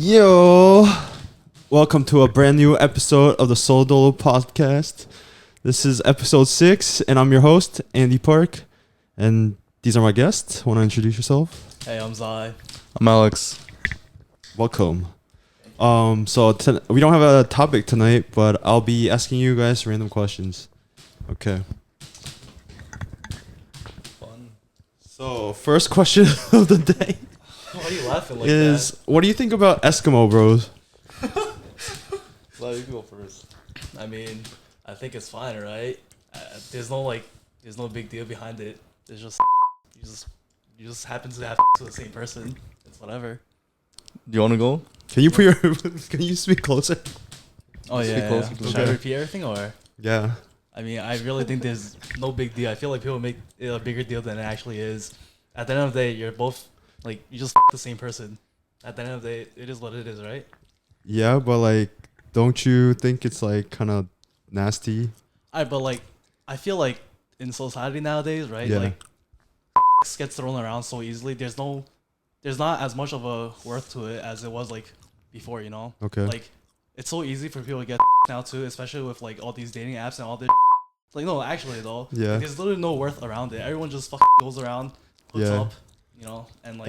Yo, welcome to a brand new episode of the Solo Dolo Podcast. This is episode 6, and I'm your host, Andy Park, and these are my guests. Want to introduce yourself? Hey, I'm Zai. I'm Alex. Welcome. We don't have a topic tonight, but I'll be asking you guys random questions. Okay. Fun. So, first question of the day Why are you laughing like is, what do you think about Eskimo bros? Let you go first. that? I mean, I think it's fine, right? There's no big deal behind it. It's just you just happen to have to the same person. It's whatever. Do you want to go? Can you put your can you speak closer? Oh Speak yeah. closer to the Should I mic. repeat everything or? Yeah. I mean, I really think there's no big deal. I feel like people make it a bigger deal than it actually is. At the end of the day, you're both like you just the same person. At the end of the day, it is what it is, right? Yeah, but like, don't you think it's like kind of nasty? But like, I feel like in society nowadays, right? Yeah. Like, gets thrown around so easily. There's not as much of a worth to it as it was like before, you know? Okay. Like, it's so easy for people to get now too, especially with like all these dating apps and all this. Like, no, actually though, Yeah. like, there's literally no worth around it. Everyone just goes around, hooks Yeah. up, you know, and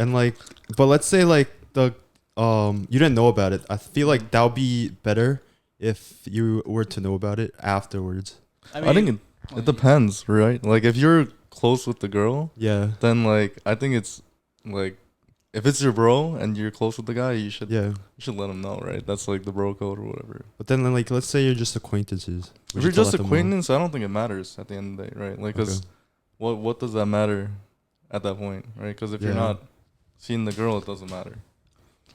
But let's say like you didn't know about it. I feel like that would be better if you were to know about it afterwards. I think it depends, right? Like if you're close with the girl, Yeah. then like I think it's like if it's your bro and you're close with the guy, you should Yeah. let him know, right? That's like the bro code or whatever. But then like let's say you're just acquaintances. If Would you're you still just let them know? acquaintance, I don't think it matters at the end of the day, right? Like, cause Okay. what does that matter at that point, right? Because if you're Yeah. not seeing the girl, it doesn't matter.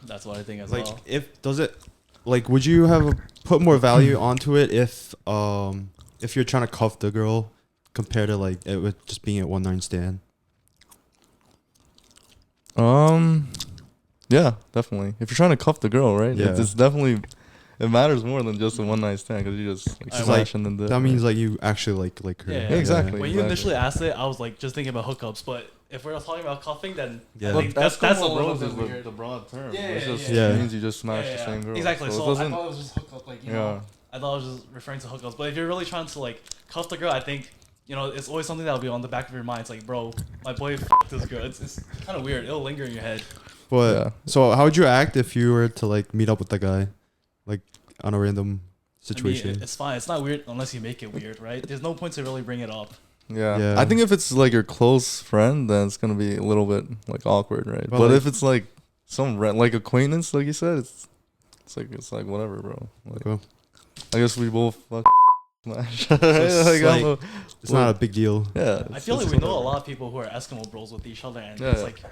that's what I think as Like well. would you have put more value onto it if you're trying to cuff the girl compared to like it with just being at one night stand? Yeah, definitely. If you're trying to cuff the girl, right? Yeah. It's definitely it matters more than just a one night stand because you just like It's smash and then That means like you actually like her. Yeah, exactly. When you initially asked it, I was like just thinking about hookups, but if we're talking about cuffing, then Yeah. I But think that's a bro is thing weird. the broad term. Yeah, It's yeah, just yeah. it means you just smash the same girl. Exactly. So it I doesn't. thought it was just hookup, like, you Yeah. know. I thought I was just referring to hookups. But if you're really trying to like cuff the girl, I think, you know, it's always something that'll be on the back of your mind. It's like, bro, my boy f***ed this girl. It's kind of weird. It'll linger in your head. But Yeah. so how would you act if you were to like meet up with the guy, like on a random situation? I mean, it's fine. It's not weird unless you make it weird, right? There's no point to really bring it up. Yeah. Yeah. I think if it's like your close friend, then it's gonna be a little bit like awkward, right? But, But like- if it's like some like acquaintance, like you said, it's like whatever, bro. Like, Cool. I guess we both fuck smash. it's Like, like- I'm It's not a big deal. yeah. I feel like we know a lot of people who are Eskimo bros with each other, and Yeah. it's like,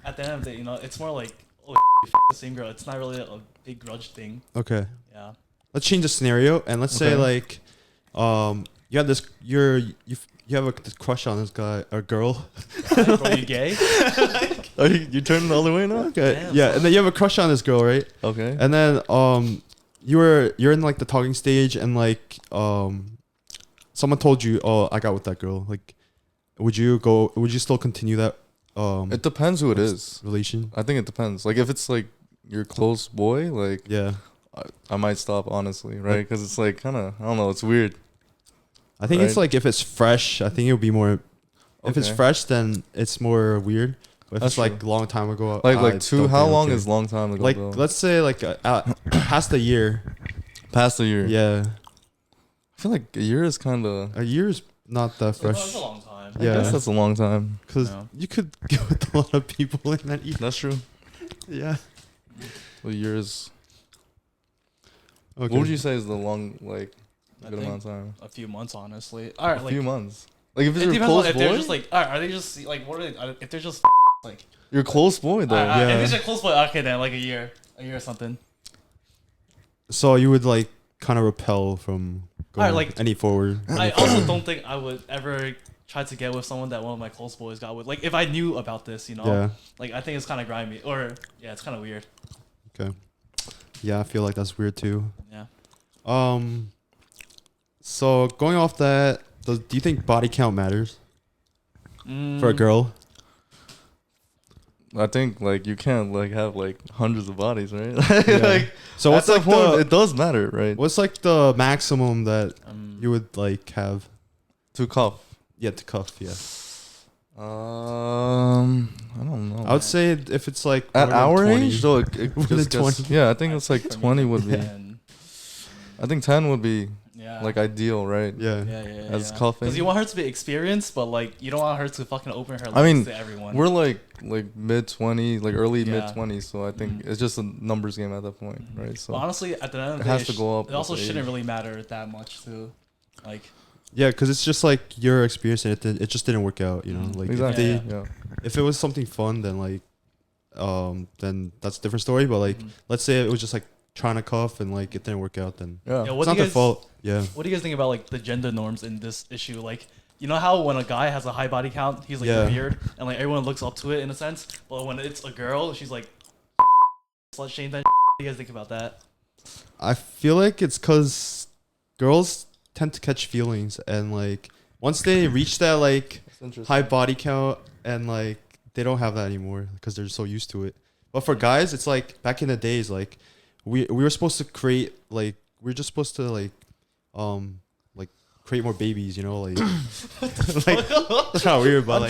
at the end of the day, you know, it's more like, oh, you the same girl. It's not really a big grudge thing. Okay. Yeah. Let's change the scenario and let's say Okay. like, you have this you have this crush on this guy or girl. Bro, you gay? Are you turning the other way now? Okay. Damn, yeah, son. and then you have a crush on this girl, right? Okay. And then you're in like the talking stage and like someone told you, "Oh, I got with that girl." Like would you still continue that It depends who it is. relation? I think it depends. Like if it's like your close boy, like Yeah. I might stop honestly, right? Because it's like kind of I don't know. It's weird. I think it's Right. like if it's fresh, I think it would be more if it's Okay. fresh then it's more weird. But if That's it's like true. long time ago, Like I two. don't How think I long care. is long time ago? Like though? let's say like past a year. past a year. Yeah. I feel like a year is kind of. A year's not that It's fresh. a long time. I Yeah. guess that's a long time. Because Yeah. you could get with a lot of people in that year. That's true. Yeah. A year is. Okay. What would you say is the long like I good think amount of time? a few months, honestly. All right, A like few months. Like if it it's your depends on close if they're boy, just like, all right, are they just like what are they? If they're just like, your close boy though. all right, yeah. if it's your close boy, okay, then like a year or something. So you would like kind of repel from going Alright, like- any forward. I also don't think I would ever try to get with someone that one of my close boys got with. Like if I knew about this, you know, Yeah. like I think it's kind of grimy, or yeah, it's kind of weird. Okay. Yeah, I feel like that's weird too. Yeah. So going off that, do you think body count matters for a Mm, girl? I think like you can't like have like hundreds of bodies, right? Yeah. Like So at what's that like point, the it does matter, right? what's like the maximum that you would like have? To cuff. Yeah, to cuff. Yeah, I don't know. I would say if it's like At more than our 20. age, though, it More just than gets, 20. yeah, I think it's like 20 would be. And I think 10 would be yeah. like ideal, right? Yeah. Yeah. As cuffing. Because you want her to be experienced, but like you don't want her to fucking open her legs I mean, to everyone. We're like mid 20s, like early Yeah. mid 20s, so I think it's just a numbers game at that point, right? So But honestly, at the end of the it day, has to go up it also with shouldn't age. really matter that much too. Like Yeah, because it's just like your experience, and it just didn't work out. You know, like exactly. if Yeah. if it was something fun, then like, then that's a different story. But like, let's say it was just like trying to cuff and like it didn't work out, then Yeah. Yeah, it's not their fault. Yeah. What do you guys think about like the gender norms in this issue? Like, you know how when a guy has a high body count, he's like Yeah. revered, and like everyone looks up to it in a sense. But when it's a girl, she's like slut shamed. What do you guys think about that? I feel like it's because girls tend to catch feelings, and like once they reach that like high body count, and like they don't have that anymore because they're so used to it. But for guys, it's like back in the days, like we were supposed to create like we're just supposed to like create more babies, you know, like like it's not weird, but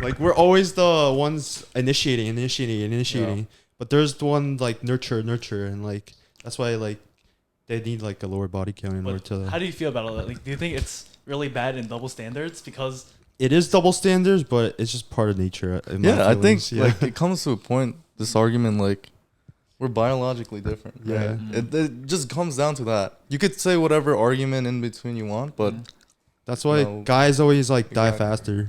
like we're always the ones initiating, Yeah. but there's the one like nurture, and like that's why like they need like a lower body count in order But to. how do you feel about all that? Like, do you think it's really bad in double standards? Because It is double standards, but it's just part of nature. In my Yeah, I think feelings. Yeah. like it comes to a point. This argument, like, we're biologically different. Yeah. Right? It just comes down to that. You could say whatever argument in between you want, but That's why No. guys always like die Exactly. faster,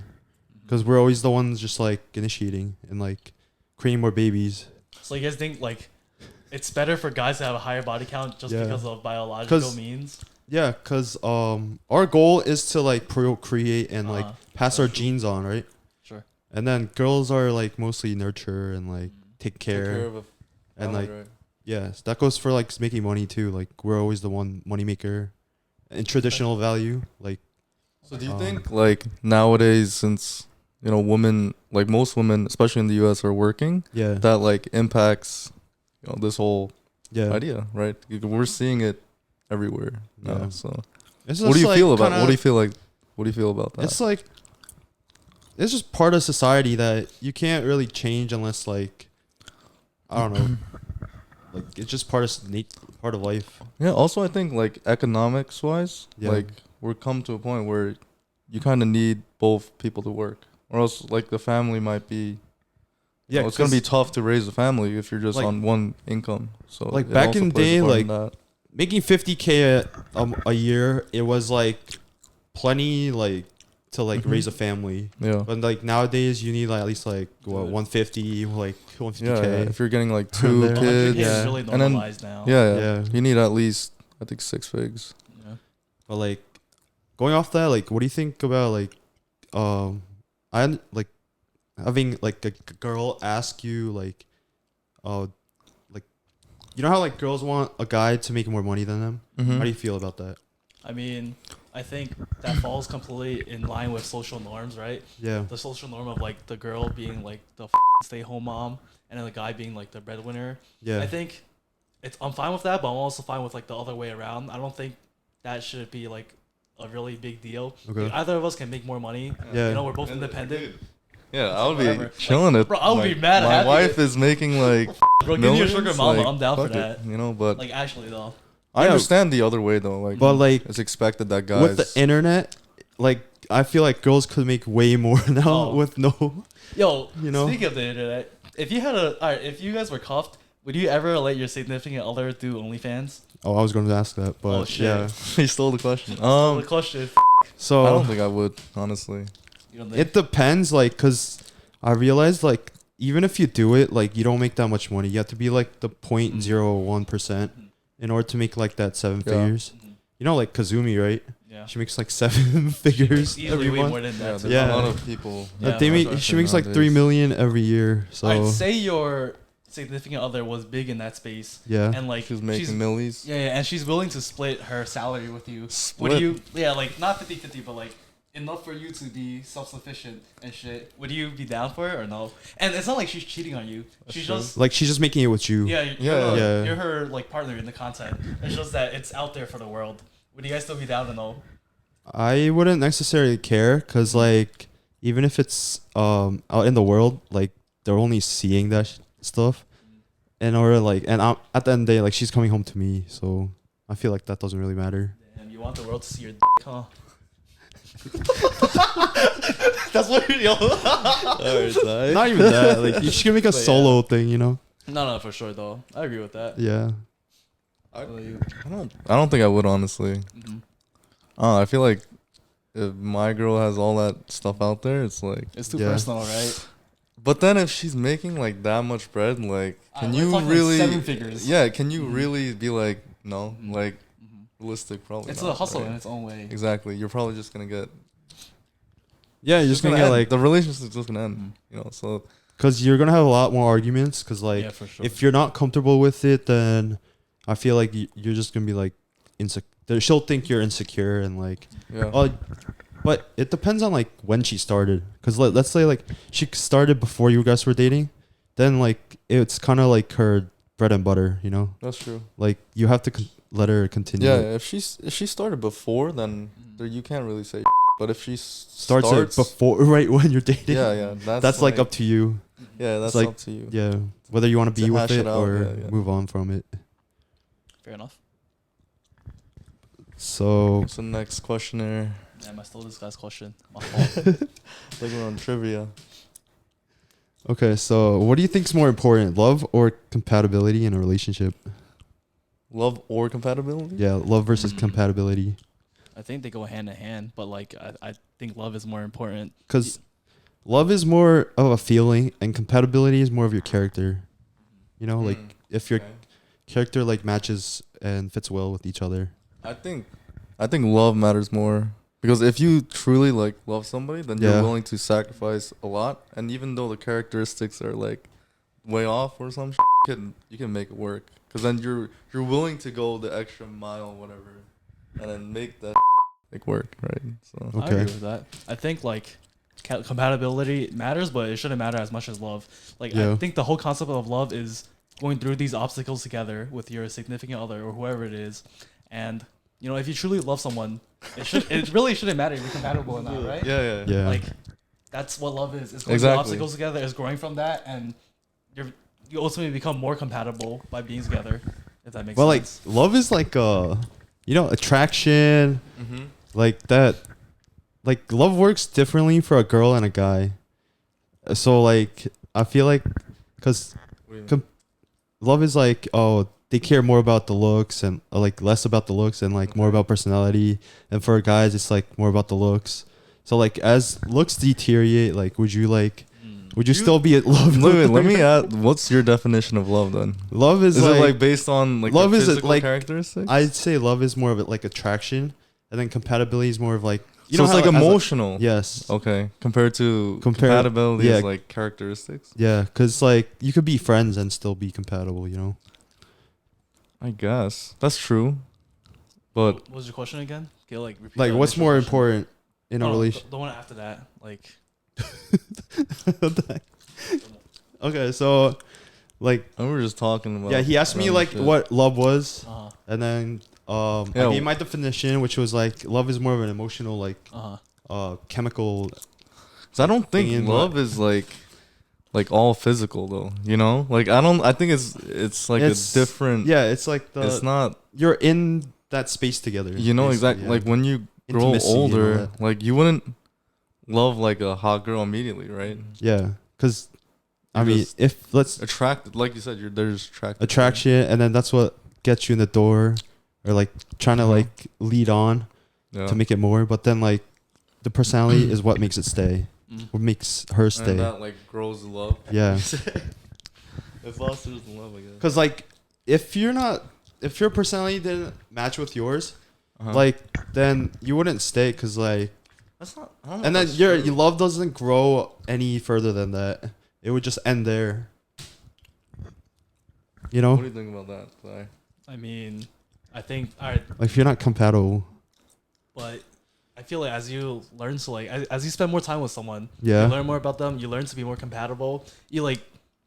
because we're always the ones just like initiating and like creating more babies. so you guys think like it's better for guys to have a higher body count just Yeah. because of biological 'Cause- means? Yeah, because our goal is to like procreate and like pass our True. genes on, right? Sure. And then girls are like mostly nurture and like take care, of a and family, like right? yeah, so that goes for like making money too. Like we're always the one money maker, in traditional value. Like So do you think like nowadays, since women, like most women, especially in the U.S., are working, yeah, that like impacts this whole yeah. idea, right? We're seeing it everywhere now. Yeah. So It's what do just, you like, feel about? kinda- What do you feel like? What do you feel about that? It's like it's just part of society that you can't really change unless like I don't know. Like it's just part of life. Yeah. Also, I think like economics wise, Yeah. like we're come to a point where you kind of need both people to work, or else like the family might be. Yeah, It's gonna be 'cause, tough to raise a family if you're just like- on one income. So like, it back also in the plays a day, part like, in that. making 50K a year. It was like plenty like to like Mhm. raise a family. Yeah. But like nowadays, you need like at least like what 150, like 150K. Yeah, if you're getting like two There. 100K kids, Yeah. is really And then- normalized now. yeah, Yeah. you need at least I think 6 figs. Yeah. But like going off that, like what do you think about like like having like a girl ask you like like you know how like girls want a guy to make more money than them? Mm-hmm. How do you feel about that? I mean, I think that falls completely in line with social norms, right? Yeah. The social norm of like the girl being like the stay-home mom, and then the guy being like the breadwinner. Yeah. I think I'm fine with that, but I'm also fine with like the other way around. I don't think that should be like a really big deal. Okay. Like, either of us can make more money. Yeah. You know, we're both independent. Yeah, I would be Whatever. chilling it. Bro, I would be mad My happy. wife is making like Bro, give me a millions, sugar mama. like, I'm down for fuck it, that. But Like, actually, though. I Yeah. understand the other way though. Like, But like it's expected that guys with the internet, like I feel like girls could make way more now Oh. with no. Yo, You know? speaking of the internet, if you guys were cuffed, would you ever let your significant other do OnlyFans? Oh, I was going to ask that, but Oh, shit. yeah. he stole the question. The question. So I don't think I would honestly. You don't think? it depends, like, cause I realized like even if you do it, like you don't make that much money. You have to be like the 0.01% in order to make like that 7 Yeah. figures. You know, like Kazumi, right? Yeah. She makes like 7 figures Easily every way month. more than Yeah, that. there's Yeah. a lot of people. Yeah, They that's make, she makes like 3 nowadays. million every year. So I'd say your significant other was big in that space, yeah, and like She's making millies. yeah, and she's willing to split her salary with you. Split. Would you? Yeah, like not 50-50, but like enough for you to be self-sufficient and shit, would you be down for it or no? And it's not like she's cheating on you. She's just Like she's just making it with you. you're her like partner in the content. It's just that it's out there for the world. Would you guys still be down or no? I wouldn't necessarily care because like even if it's out in the world, like they're only seeing that stuff, and or like and I'm, at the end of the day, like she's coming home to me, so I feel like that doesn't really matter. Damn, you want the world to see your huh? That's what you're Not even that. Like you should make a solo thing, you know? No, for sure though. I agree with that. Yeah. I don't think I would, honestly. Mm-hmm. I feel like if my girl has all that stuff out there, it's like It's too personal, right? But then if she's making like that much bread, like can we're you talking really 7 figures? Yeah, can you really be like no? Like realistic probably. It's not, a hustle right? in its own way. Exactly. You're probably just gonna get Yeah, you're just gonna get end. like the relationship's just gonna end. You know, so because you're gonna have a lot more arguments. Because like Yeah, for sure. if you're not comfortable with it, then I feel like you're just gonna be like insecure. She'll think you're insecure and like yeah. But it depends on like when she started. Because let's say like she started before you guys were dating, then like it's kind of like her bread and butter, you know. That's true. Like you have to let her continue. Yeah, if she started before, then you can't really say. But if she starts it before, right when you're dating. Yeah, that's like up to you. Yeah, that's like, up to you. Yeah, whether you want to be with it out, or yeah. move on from it. Fair enough. So what's the next questionnaire? Damn, I stole this guy's question. My fault. Like we're on trivia. okay, so what do you think is more important, love or compatibility in a relationship? Love or compatibility? Yeah, love versus compatibility. I think they go hand in hand, but like I think love is more important. Because love is more of a feeling, and compatibility is more of your character. You know, like if your character like matches and fits well with each other. I think love matters more because if you truly like love somebody, then you're willing to sacrifice a lot, and even though the characteristics are like way off or some you can make it work because then you're willing to go the extra mile, whatever, and then make that like work, right? So I agree with that. I think like compatibility matters, but it shouldn't matter as much as love. Like I think the whole concept of love is going through these obstacles together with your significant other or whoever it is, and you know, if you truly love someone, it really shouldn't matter if you're compatible or not, right? Yeah. Like that's what love is. It's going through obstacles together. It's growing from that, and you ultimately become more compatible by being together. If that makes sense. Well, like love is like attraction, like that. Like love works differently for a girl and a guy. So like I feel like because love is like they care more about the looks and like less about the looks and like more about personality, and for guys it's like more about the looks. So like as looks deteriorate, like would you still be in love? Wait, let me ask, what's your definition of love then? Love is it like based on like love is physical like characteristics? I'd say love is more of it like attraction, and then compatibility is more of like so it's like emotional. Yes. Okay. Compared to compatibility is like characteristics. Yeah, because like you could be friends and still be compatible, you know. I guess that's true, but what was your question again? Okay, like repeat like what's more important in a relationship? The one after that, like. Okay, so like we were just talking about. Yeah, he asked me like what love was, and then I gave my definition, which was like love is more of an emotional like chemical. So I don't think love is like all physical though, you know? Like I think it's like a different. Yeah, it's like it's not. You're in that space together. You know exactly. Yeah. Like when you grow older, like you wouldn't love like a hot girl immediately, right? Yeah, because I mean, if let's attracted, like you said, there's attraction, and then that's what gets you in the door, or like trying to like lead on to make it more. But then like the personality is what makes it stay, what makes her stay. And that like grows the love. Yeah, it fosters the love, I guess. Because like if your personality didn't match with yours, like then you wouldn't stay. Because like that's not. And then your love doesn't grow any further than that. It would just end there. You know? What do you think about that, Clay? I mean, I think like if you're not compatible. But I feel like as you learn to like, as you spend more time with someone, Yeah. you learn more about them. You learn to be more compatible. You like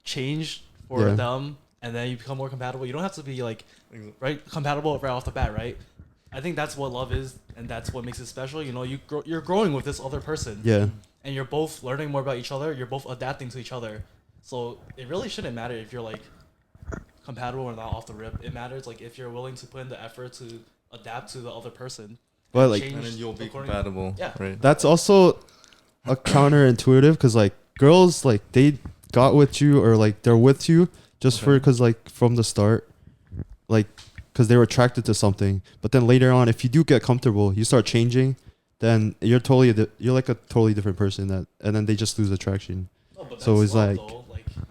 change for them, and then you become more compatible. You don't have to be like compatible right off the bat, right? I think that's what love is, and that's what makes it special. You know, you're growing with this other person. Yeah. And you're both learning more about each other. You're both adapting to each other. So it really shouldn't matter if you're like compatible or not off the rip. It matters like if you're willing to put in the effort to adapt to the other person. But like, and then you'll be compatible. Yeah. Right. that's also a counterintuitive because like girls like they got with you or like they're with you just for because like from the start, like because they were attracted to something. But then later on, if you do get comfortable, you start changing. Then you're you're like a totally different person and then they just lose attraction. No, but so it's love, like though. Like you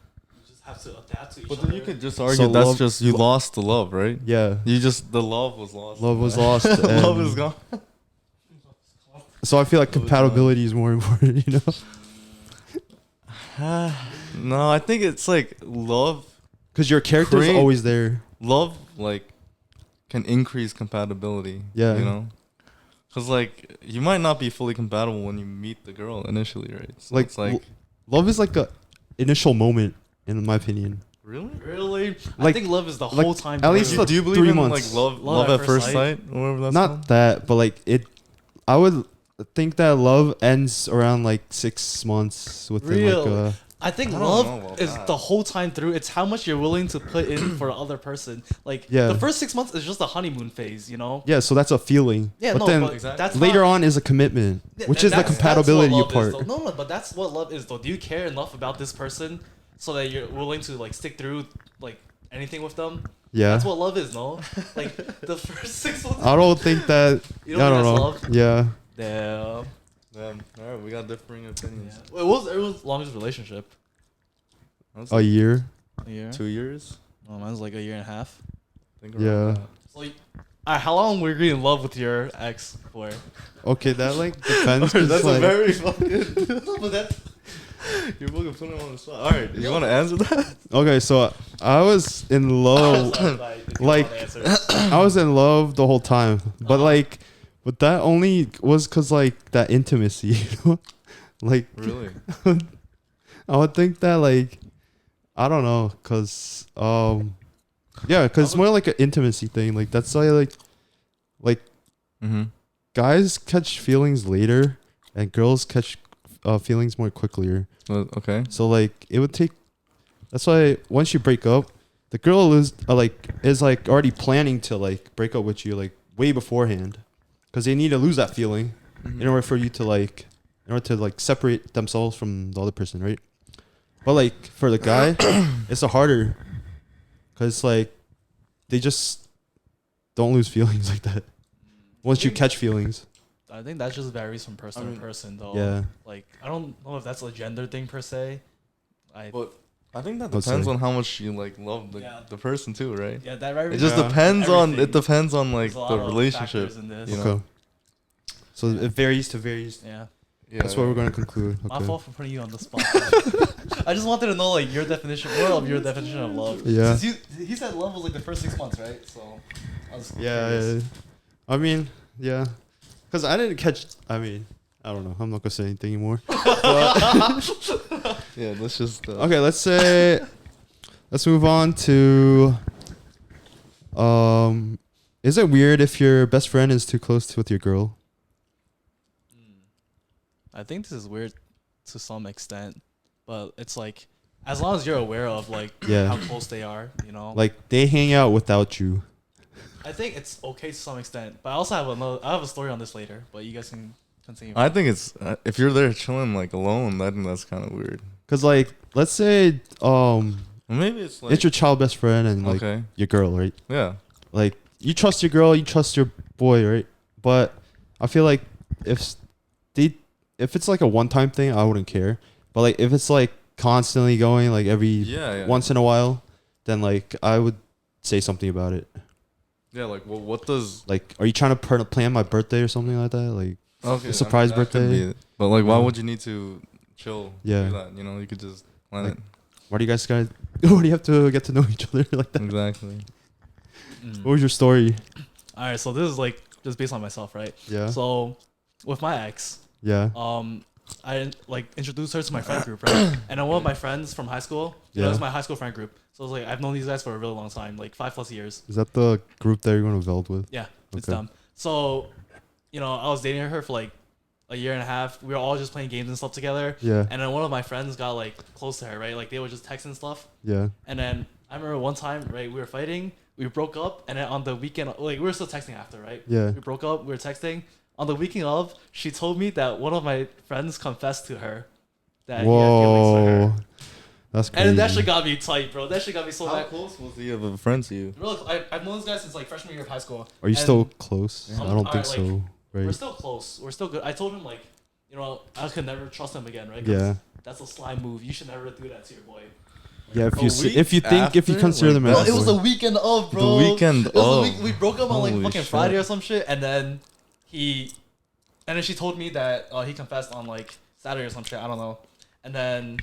just have to adapt to each But other. then you could just argue So that's love- just you lost the love, right? yeah, The love was lost. love was lost. Love and is gone. So I feel like Love is compatibility is more important, you know, No, I think it's like love. because your character's Create- always there. Love like can increase compatibility. Yeah. You know. Cause like you might not be fully compatible when you meet the girl initially, right? So Like, it's like Love is like a initial moment, in my opinion. really. Really? I Like- think love is the like, whole time. at least through. Do you believe 3 in months. like love at first sight, or whatever that's Not called? that, but like I would think that love ends around like 6 months within like Really? I think I don't know love about is that. the whole time through. It's how much you're willing to put in for the other person. Like Yeah. the first 6 months is just a honeymoon phase, you know? yeah, so that's a feeling. Yeah, but no, then but Exactly. that's later not, on is a commitment, yeah, which and is the that's compatibility what love part. is, though. No, but that's what love is, though. Do you care enough about this person so that you're willing to like stick through like anything with them? Yeah, That's what love is, no? Like the first 6 months. I don't think that. You don't I don't think know. that's love? Yeah, Damn. Damn. All right, we got differing opinions. Yeah. Wait, what was everyone's longest relationship? That's a year. A year. 2 years. Oh, mine's like a year and a half. Think Yeah. around that. So, how long were you in love with your ex for? Okay, that like depends. 'cause, That's like, a very fucking. But that's You're fucking putting him on the spot. All right, you want to answer that? okay. So I was in love. Like- I was in love the whole time, but like, but that only was cause like that intimacy, you know, like Really? I would think that like, I don't know, cause yeah, cause it's more like an intimacy thing. Like that's why like Mm-hmm. guys catch feelings later, and girls catch feelings more quickly. Okay. So like it would take. That's why once you break up, the girl is like already planning to like break up with you like way beforehand, because they need to lose that feeling in order for you to like, in order to like separate themselves from the other person, right? But like for the guy, it's a harder, because like they just don't lose feelings like that once you catch feelings. I think that just varies from person to person, though. Yeah. Like I don't know if that's a gender thing per se. But I think that Let's depends say. on how much you like love Yeah. the person too, right? Yeah, that right. It just Yeah. depends on Everything. it depends on like There's a lot the of relationship. factors in this. You know? Okay. So it varies to varies. Yeah. Yeah, That's what we're going to conclude. My Okay. fault for putting you on the spot. I just wanted to know like your definition, more of your definition of love. Yeah. Since he said love was like the first 6 months, right? So. I was Yeah, curious. I mean, yeah, because I didn't catch. I mean, I don't know. I'm not gonna say anything anymore. Yeah, let's just Okay, let's move on to. Is it weird if your best friend is too close with your girl? I think this is weird to some extent, but it's like as long as you're aware of like Yeah. how close they are, you know. Like they hang out without you. I think it's okay to some extent, but I also have I have a story on this later, but you guys can continue. I think it's if you're there chilling like alone, I think that's kind of weird. Cause like, let's say Maybe it's like it's your child best friend and like okay, your girl, right? yeah, Like you trust your girl, you trust your boy, right? But I feel like if it's like a one-time thing, I wouldn't care. But like if it's like constantly going, like every yeah. once in a while, then like I would say something about it. Yeah, like what does Like, are you trying to plan my birthday or something like that? Like, okay surprise that could birthday? be it. But like, why Yeah. would you need to chill? Yeah. do that? You know, you could just plan Like- it. why do you guys why do you have to get to know each other like that? Exactly. Mm. What was your story? All right, so this is like just based on myself, right? Yeah. So with my ex. Yeah. I like introduced her to my friend group, right? And then one of my friends from high school, that was my high school friend group. So it was like I've known these guys for a really long time, like 5+ years. Is that the group that you're going to Veld with? Yeah, it's them. So, I was dating her for like a year and a half. We were all just playing games and stuff together. Yeah. And then one of my friends got like close to her, right? Like they would just text and stuff. Yeah. And then I remember one time, right? We were fighting. We broke up, and then on the weekend, like we were still texting after, right? Yeah. We broke up. We were texting. On the weekend of, she told me that one of my friends confessed to her that he had feelings for her. That's crazy. And that shit got me tight, bro. That shit got me so How mad. close was he of a friend to you? Bro, I've known this guy since like freshman year of high school. Are you still close? Yeah. I don't think Like, so. Right. We're still close. We're still good. I told him like, I could never trust him again, right? Yeah. That's a slime move. You should never do that to your boy. Yeah, if you consider them Bro, as it was the weekend of, bro. The weekend of. We broke up on like Holy fucking shit. Friday or some shit, and then she told me that he confessed on like Saturday or some shit. I don't know. And then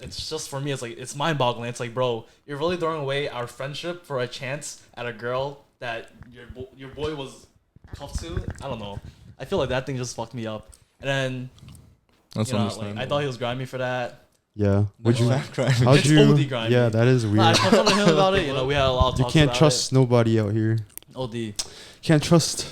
it's just for me, it's like it's mind-boggling. It's like, bro, you're really throwing away our friendship for a chance at a girl that your boy was cuffed to. I don't know. I feel like that thing just fucked me up. And then That's I thought he was grimy for that. Yeah. Would you? It's OD grimy. Yeah, that is weird. I confronted him about it. We had a lot of You talks can't about trust nobody out here. OD. Can't trust.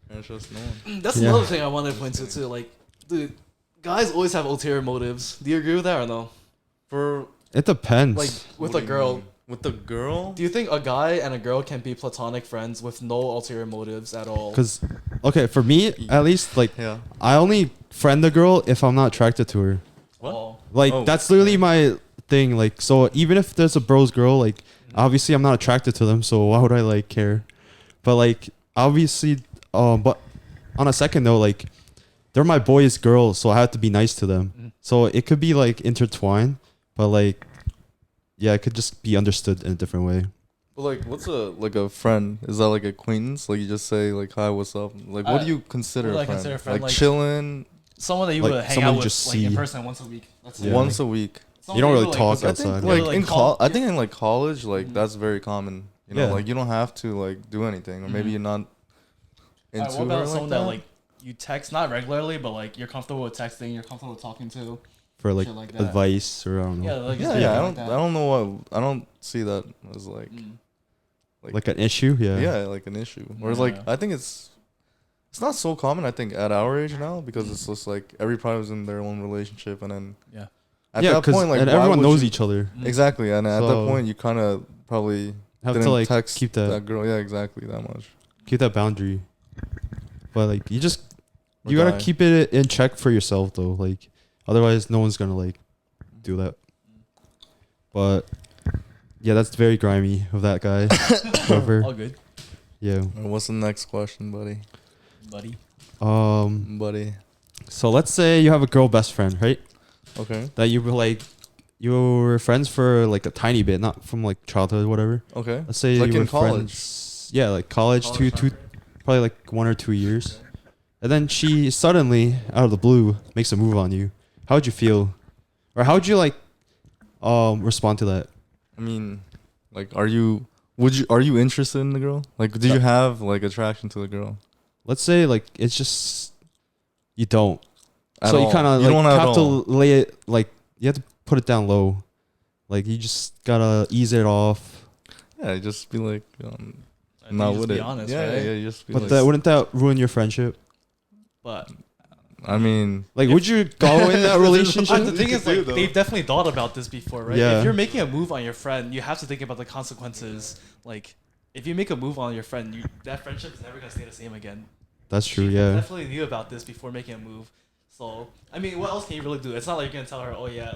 Can't trust no one. That's another thing I wanted to point to too. Like, dude, guys always have ulterior motives. Do you agree with that or no? It depends. Like with a girl. With the girl? Do you think a guy and a girl can be platonic friends with no ulterior motives at all? Because, okay, for me at least, like, I only friend the girl if I'm not attracted to her. What? Like, that's literally my thing. Like, so even if there's a bro's girl, like, obviously I'm not attracted to them, so why would I like care? But like, obviously, but on a second note, like, they're my boys' girls, so I have to be nice to them. So it could be like intertwined, but like, yeah, it could just be understood in a different way. But like, what's a friend? Is that like acquaintance? Like you just say like, hi, what's up? Like, what do you consider a friend? Like chilling. Someone that you like would hang out with just like in person once a week. That's it. Once a week. You don't really talk outside. I think in like college, like that's very common. Like you don't have to like do anything, or maybe you're not into what about her someone like that like you text not regularly, but like you're comfortable with texting, you're comfortable with talking to for like advice or I don't know. I don't know what I don't see that as like an issue. Yeah, like an issue. Whereas like I think it's not so common. I think at our age now because it's just like everybody was in their own relationship and then at that point like and everyone knows each other. Exactly, and at that point you kind of probably have to like text keep that girl. Yeah, exactly that much. Keep that boundary. But like you gotta keep it in check for yourself though. Like otherwise no one's gonna like do that. But yeah, that's very grimy of that guy. All good. Yeah. What's the next question, buddy? Buddy. So let's say you have a girl best friend, right? Okay. That you were friends for like a tiny bit, not from like childhood or whatever. Okay. Let's say like you were in college. Friends, yeah, like college, two, probably like 1 or 2 years. And then she suddenly, out of the blue, makes a move on you. How would you feel? Or how would you like respond to that? I mean, like are you interested in the girl? Like did you have like attraction to the girl? Let's say like it's just you don't. At so all. you kind of like have to lay it like you have to put it down low. Like you just gotta ease it off. Yeah, just be like not with it. Honest, yeah, right? yeah, just be but like, wouldn't that ruin your friendship? But I mean, like, would you go in that relationship? The thing is, like, they've definitely thought about this before, right? Yeah. If you're making a move on your friend, you have to think about the consequences. Like, if you make a move on your friend, that friendship is never gonna stay the same again. That's true. She Yeah. definitely knew about this before making a move. So, I mean, what else can you really do? It's not like you're gonna tell her, "Oh yeah,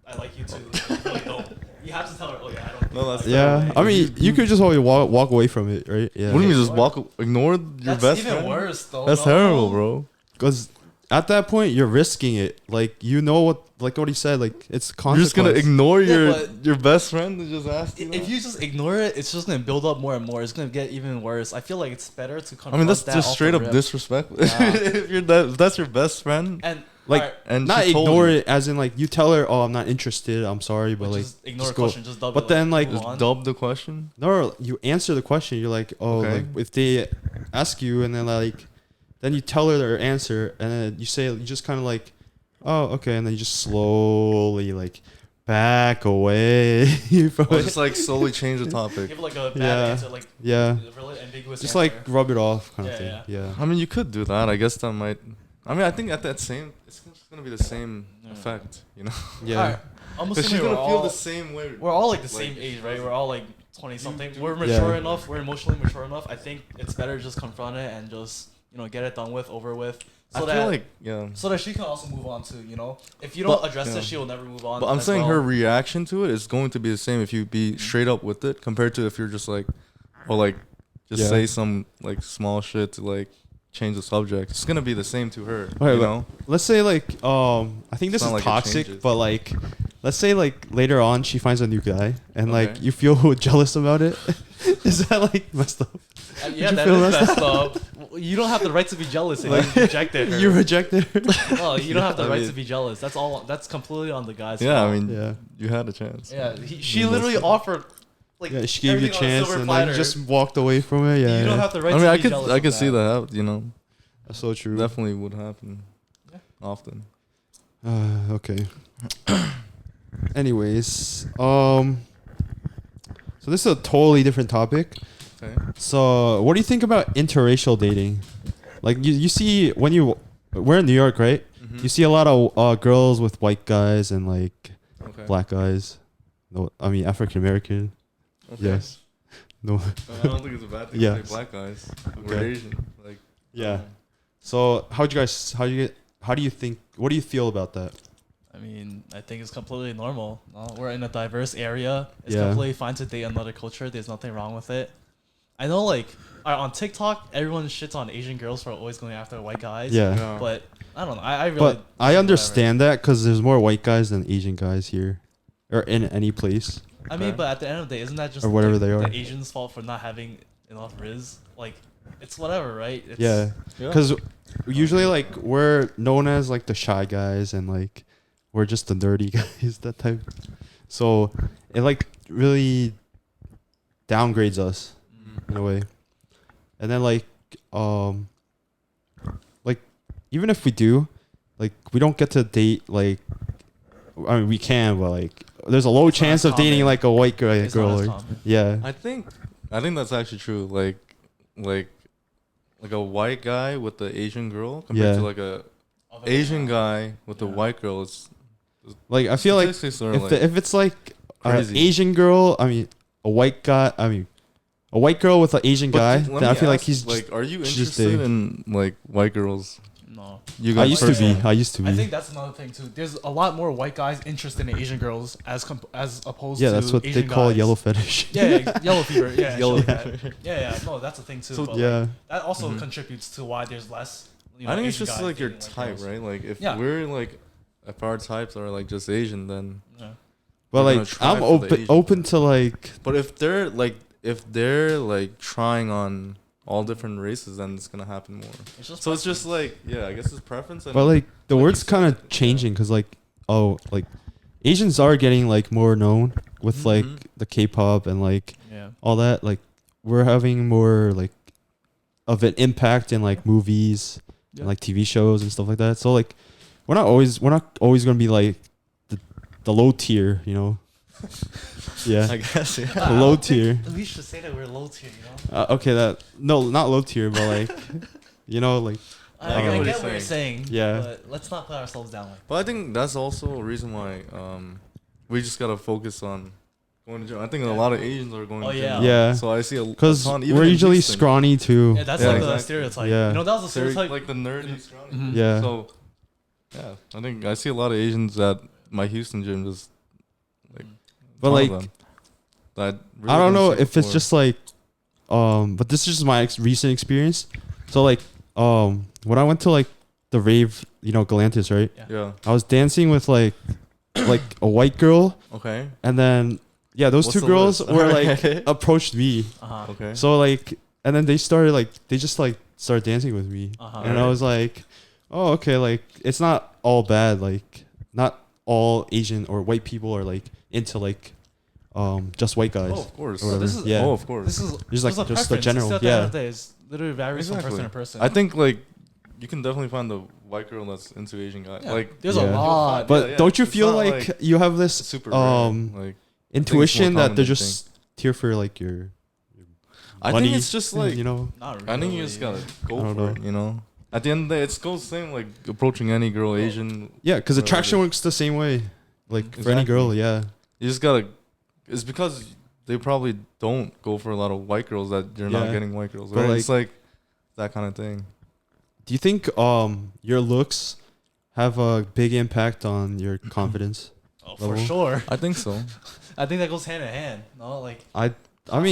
I like you too." You really don't. You have to tell her, "Oh yeah, I don't." No, that's yeah. I mean, you could just always walk away from it, right? Yeah. What do you mean, just ignore your That's best even friend? worse, though. That's terrible, bro. Because at that point, you're risking it. Like, you know what? Like what he said. Like, it's consequence. You're just gonna ignore your best friend and just ask you. If you just ignore it, it's just gonna build up more and more. It's gonna get even worse. I feel like it's better to confront. I mean, that's that just off straight the up rip. disrespectful. Yeah. If that's your best friend, And like, alright, and not she told ignore you. it as in like you tell her, "Oh, I'm not interested. I'm sorry," but like just ignore just a go. question. Just double. But then like Just dub the question. no, you answer the question. You're like, "Oh, Okay. like if they ask you and then like, then you tell her their answer, and then you just kind of like, oh, okay, and then you just slowly like back away from Or just like slowly change the topic. Give like a bad answer, like really ambiguous. Just answer. like rub it off kind of thing. Yeah. I mean, you could do that. I guess that might. I mean, I think at that same, it's just gonna be the same effect, you know. Yeah. Right. I'm Because she's assuming gonna feel the same way. We're all like the same age, right? We're all like 20 something. We're mature enough. We're emotionally mature enough. I think it's better to just confront it and just get it done with, over with. So so that she can also move on too, If you don't address it, she will never move on. But I'm saying her reaction to it is going to be the same if you be straight up with it compared to if you're just like, or like, just say some like small shit to like change the subject. It's gonna be the same to her, Okay, you know. Let's say like I think this is like toxic, but like let's say like later on she finds a new guy and like you feel jealous about it. Is that like messed up? Yeah, that is messed up. You don't have the right to be jealous if you rejected her. You rejected her. No, you don't have the right to be jealous. That's all. That's completely on the guy's Yeah, fault. I mean, you had a chance. Yeah, she literally offered. Like, she gave you a chance and then you just walked away from it. Yeah, you don't have the right to be jealous. I could see that, That's so true. Definitely would happen often. Okay. Anyways, so this is a totally different topic. Okay. So, what do you think about interracial dating? Like, you see we're in New York, right? Mm-hmm. You see a lot of girls with white guys and like black guys. No, I mean African American. Okay. Yes. No. I don't think it's a bad thing to say black guys. We're Asian. Like. Yeah. So what do you feel about that? I mean, I think it's completely normal. We're in a diverse area. It's completely fine to date another culture. There's nothing wrong with it. I know, like, on TikTok, everyone shits on Asian girls for always going after white guys. Yeah. But I don't know. I understand that because there's more white guys than Asian guys here, or in any place. I mean, but at the end of the day, isn't that just or whatever they are the Asians' fault for not having enough Riz? Like, it's whatever, right? Because usually, like, we're known as like the shy guys, and like we're just the nerdy guys, that type. So it like really downgrades us in a way. And then like even if we do, like, we don't get to date, like, I mean we can, but like there's a low chance of dating like a white girl. I think that's actually true. Like a white guy with the Asian girl compared to like a Asian guy with the white girl. It's like, I feel like if it's like an Asian girl, I mean a white guy, I mean a white girl with an Asian guy, then I feel like he's like, are you interested in like white girls? No. I used to be. I think that's another thing too. There's a lot more white guys interested in Asian girls as opposed to that's what Asian they call guys. Yellow fetish. Yellow fever. Yeah, yellow fever. No, that's a thing too. So, but that also contributes to why there's less. I think it's Asian just guys like your dating white type, girls. right? Like if our types are like just Asian, then. But like I'm open to like. But if they're like trying on all different races, then it's gonna happen more. It's just like, I guess it's preference. But like the word's kind of changing because like Asians are getting like more known with like the K-pop and like all that. Like we're having more like of an impact in like movies and like TV shows and stuff like that. So like we're not always gonna be like the low tier, you know. I guess low tier. We should say that we're low tier, okay, not low tier, but like like I get what you're saying. But let's not put ourselves down like that. But I think that's also a reason why we just gotta focus on going to gym. I think a lot of Asians are going to gym. Yeah. So I see because we're usually scrawny too. Yeah, that's like the stereotype. Yeah. That was a stereotype. Like the nerdy scrawny. Yeah. So I think I see a lot of Asians at my Houston gym just like. But like, really I don't know if it's just like, but this is just my recent experience. So like, when I went to like the rave, Galantis, right? Yeah. I was dancing with like a white girl. Okay. And then those two girls were like approached me. Okay. So like, and then they just started dancing with me, and I was like, oh, okay, like it's not all bad. Like not all Asian or white people are like into like just white guys. Oh, of course. Or this is, of course. This is just like a just the preference. general. It's at the end of the day, it literally varies from person to person. I think like you can definitely find the white girl that's into Asian guy. Yeah. Like There's a lot. But don't you It's feel not, like you have this super rare. Like intuition that common they're than just here for like your I money, think it's just like you know. Not really. I think you just gotta go I don't for know. it. You know, at the end of the day, it goes the same like approaching any girl, Asian. Yeah, because whatever attraction it is. works the same way. Like for any girl, yeah. You just gotta. It's because they probably don't go for a lot of white girls that you're not Yeah. getting white girls. But Right? like- It's like that kind of thing. Do you think your looks have a big impact on your confidence? Oh, for level? sure. I think so. I think that goes hand in hand. No, like. I mean,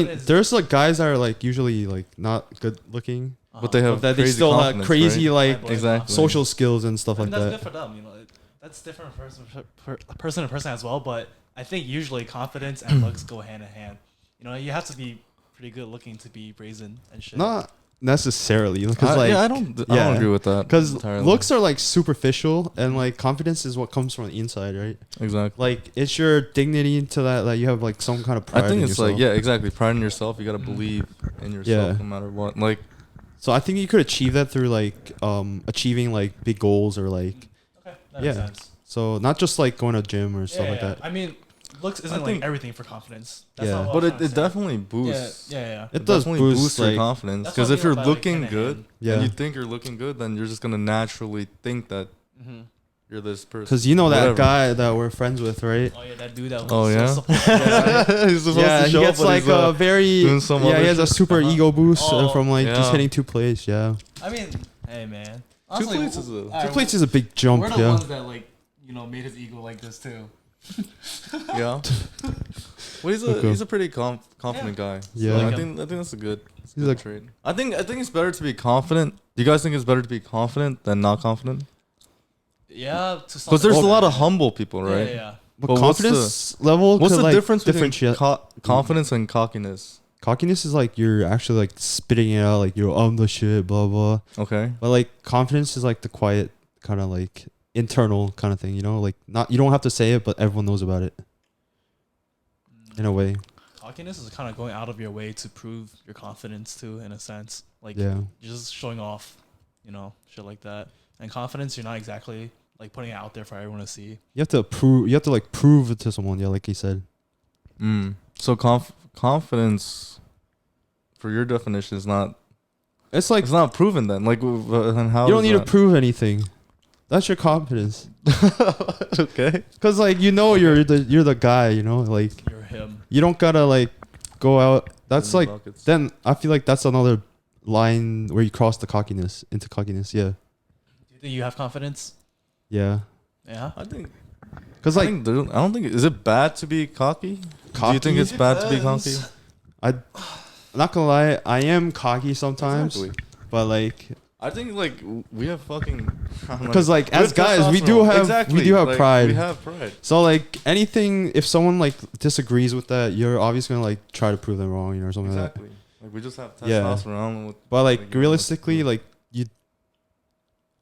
Confidence- there's like guys that are like usually like not good looking, But they have but that they crazy still have confidence, crazy right? like Boys, Exactly. social skills and stuff I like think that's that. good for them. You know, that's different person to person as well. But I think usually confidence and looks go hand in hand. You know, you have to be pretty good looking to be brazen and shit. Not necessarily, because like I don't agree with that. because entirely. looks are like superficial, and like confidence is what comes from the inside, right? Exactly. Like it's your dignity into that you have like some kind of pride. I think in it's yourself. like exactly. Pride in yourself. You gotta believe in yourself no matter what. Like So I think you could achieve that through like achieving like big goals or like Okay, that Yeah. makes sense. so not just like going to gym or stuff like that. I mean, looks isn't I like think- everything for confidence. Yeah. not what but I'm it trying to say. definitely boosts. Yeah. It does definitely boost, your like- confidence That's what because I if mean you're by, like, looking hand in good hand. Yeah. and you think you're looking good, then you're just gonna naturally think that Mhm. you're this person. Because you know that Whatever. guy that we're friends with, right? Oh yeah, that dude that was Oh, yeah? so supportive. He's supposed Yeah, to he show gets up, but like he's, a very doing some yeah. other He has a shit. super Uh-huh. ego boost Oh, from like just yeah. hitting 2 plays. Yeah, I mean, hey man, Two honestly, plates is a- all two right, plates is a big jump. We're the Yeah, ones that like made his ego like this too. yeah. Well, Okay. he's a pretty confident guy. So Yeah. I think that's a good, He's good like- trait. I think it's better to be confident. Do you guys think it's better to be confident than not confident? Yeah, to some Because there's a extent. lot of humble people, Yeah, right? yeah. but But what's confidence level. What's could, the like, difference between differentiate- confidence and cockiness? Cockiness is like you're actually like spitting it out, like you're on the shit, blah blah. Okay. But like confidence is like the quiet kind of like internal kind of thing, you know, like not you don't have to say it, but everyone knows about it in a way. Cockiness is kind of going out of your way to prove your confidence too, in a sense. Like Yeah, you're just showing off, shit like that. And confidence, you're not exactly like putting it out there for everyone to see. you have to prove. You have to like prove it to someone. Yeah, like he said. So confidence, for your definition, is not. It's like It's not proven then. Like, then how? you don't is need to that? prove anything. That's your confidence. Okay. Cause like you're the guy, like You're him. you don't gotta like go out. That's In like buckets. then I feel like that's another line where you cross the cockiness into cockiness. Yeah, Do you think you have confidence? yeah. Yeah. I think. Cause I like think I don't think. Is it bad to be cocky? Do you Cocky? think it's bad to be cocky? Depends. I'm not gonna lie, I am cocky sometimes, Exactly. but like I think like we have fucking. because like as we have guys we do testosterone. have Exactly. we do have Like, pride. We have pride. So like anything, if someone like disagrees with that, you're obviously gonna like try to prove them wrong, or something like that. Exactly. Like we just have Yeah. testosterone. With, But like Like, realistically, like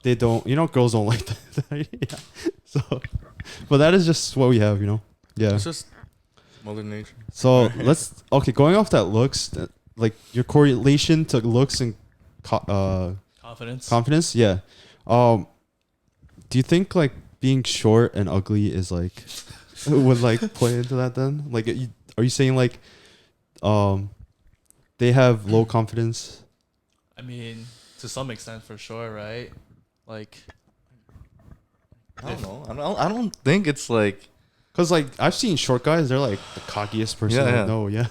they don't. Girls don't like that. Yeah. So, but that is just what we have. Yeah. It's just Mother Nature. So going off that looks, like your correlation to looks and Confidence. confidence. Yeah. Do you think like being short and ugly is like would like play into that then? Like, are you saying like, they have low confidence? I mean, to some extent, for sure, right? Like, I don't know. I don't think it's like. Cause like I've seen short guys, they're like the cockiest person Yeah, I yeah. know. Yeah.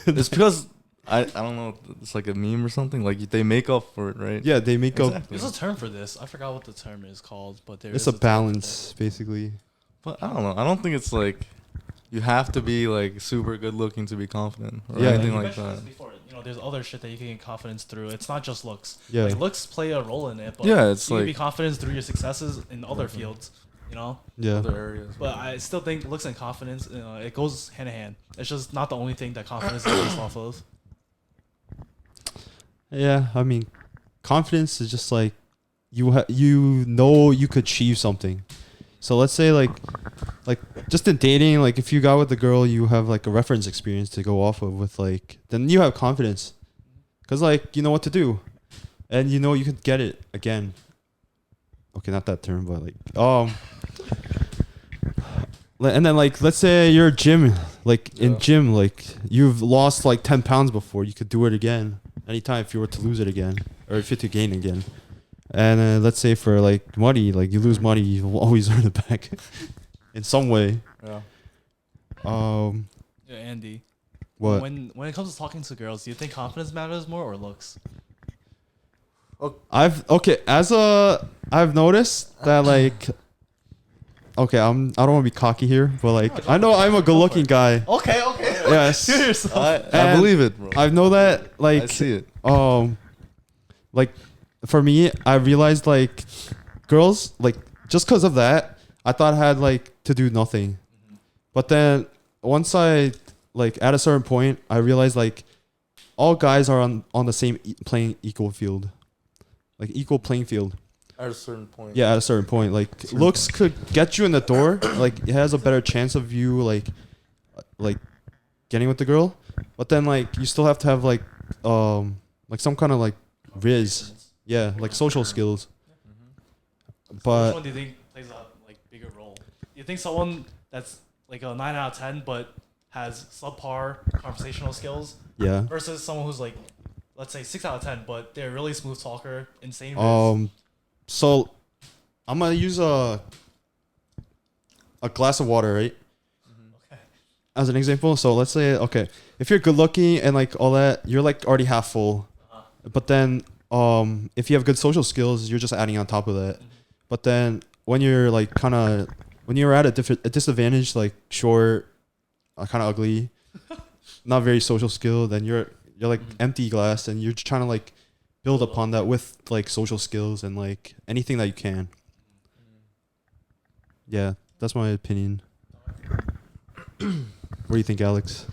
It's because I don't know. It's like a meme or something. Like they make up for it, right? Yeah, they make up. Exactly. there's a term for this. I forgot what the term is called, but there It's is a term for balance, basically. But I don't know. I don't think it's like you have to be like super good looking to be confident or Yeah. anything You like mentioned that. this before. There's other shit that you can get confidence through. It's not just looks. Yeah. Like, looks play a role in it, but Yeah, it's you can be like- confident through your successes in other Definitely. fields. Yeah. Other areas. But I still think looks and confidence, it goes hand in hand. It's just not the only thing that confidence is based off of. Yeah, I mean, confidence is just like you you could achieve something. So let's say like just in dating, like if you got with a girl, you have like a reference experience to go off of with like, then you have confidence, cause like you know what to do, and you could get it again okay, not that term, but like and then like let's say you're a gym, like in gym, like you've lost like 10 pounds before, you could do it again anytime if you were to lose it again, or if you were to gain again. And let's say for like money, like you lose money, you'll always earn it back in some way. Yeah. Yeah, Andy. What? When it comes to talking to girls, do you think confidence matters more or looks? I've noticed that like, okay, I don't want to be cocky here, but like I know I'm a good-looking guy. Okay. Yes. I believe it, bro. I know that like I see it. Like for me, I realized like girls, like just because of that, I thought I had like to do nothing. But then once I like at a certain point, I realized like all guys are on the same playing equal field. Like equal playing field. At a certain point. Yeah, at a certain point. Like looks could get you in the door. Like it has a better chance of you like getting with the girl. But then like you still have to have like some kind of like riz. Yeah, like social skills. But which one do you think plays a like bigger role? You think someone that's like a 9 out of 10 but has subpar conversational skills versus someone who's like, let's say 6 out of 10 but they're a really smooth talker, insane riz? So I'm gonna use a glass of water, right? Okay. As an example. So let's say, okay, if you're good looking and like all that, you're like already half full. But then if you have good social skills, you're just adding on top of that. But then when you're like when you're at a disadvantage, like short, kind of ugly, not very social skill, then you're like empty glass, and you're just trying to like build upon that with like social skills and like anything that you can. Yeah, that's my opinion. What do you think, Alex?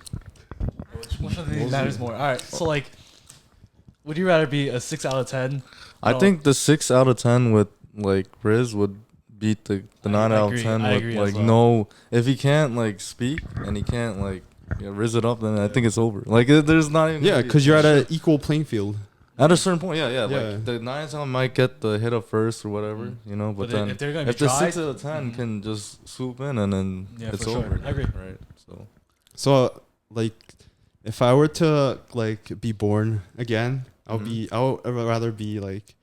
Which of these matters more? All right, so like, would you rather be a 6 out of 10? I think the 6 out of 10 with like Riz would beat the 9 out of 10 with like no. If he can't like speak and he can't like Riz it up, then I think it's over. Like there's not even. Yeah, because you're at an equal playing field. At a certain point, yeah. Like the 9 out of 10 might get the hit up first or whatever, you know. But then if the 6 out of 10 can just swoop in and then it's over. I agree. Right. So like, if I were to like be born again, I would rather be like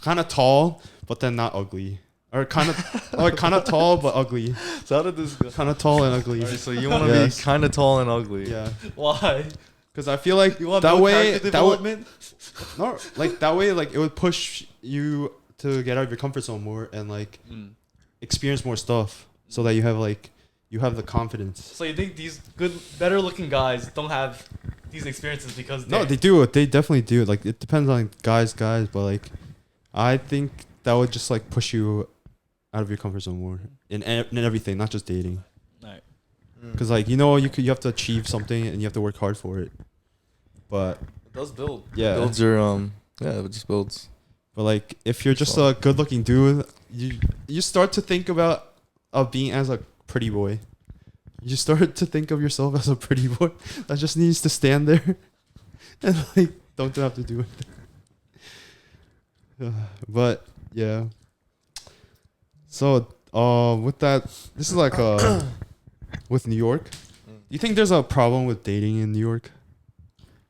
kind of tall, but then not ugly, or kind of tall but ugly. So how did this go? Kind of tall and ugly. Right, so you want to be kind of tall and ugly. Yeah. Why? Because I feel like that way like it would push you to get out of your comfort zone more and like experience more stuff, so that you have the confidence. So you think these better looking guys don't have these experiences because no, they do. They definitely do. Like it depends on guys, but like I think that would just like push you out of your comfort zone more in everything, not just dating. Right. Because like you have to achieve something and you have to work hard for it. But it does build. Yeah. It builds your it just builds. But like if you're just a good looking dude, you start to think about being as a pretty boy. You start to think of yourself as a pretty boy that just needs to stand there and like don't have to do it. But yeah. So with that, this is like with New York. Do you think there's a problem with dating in New York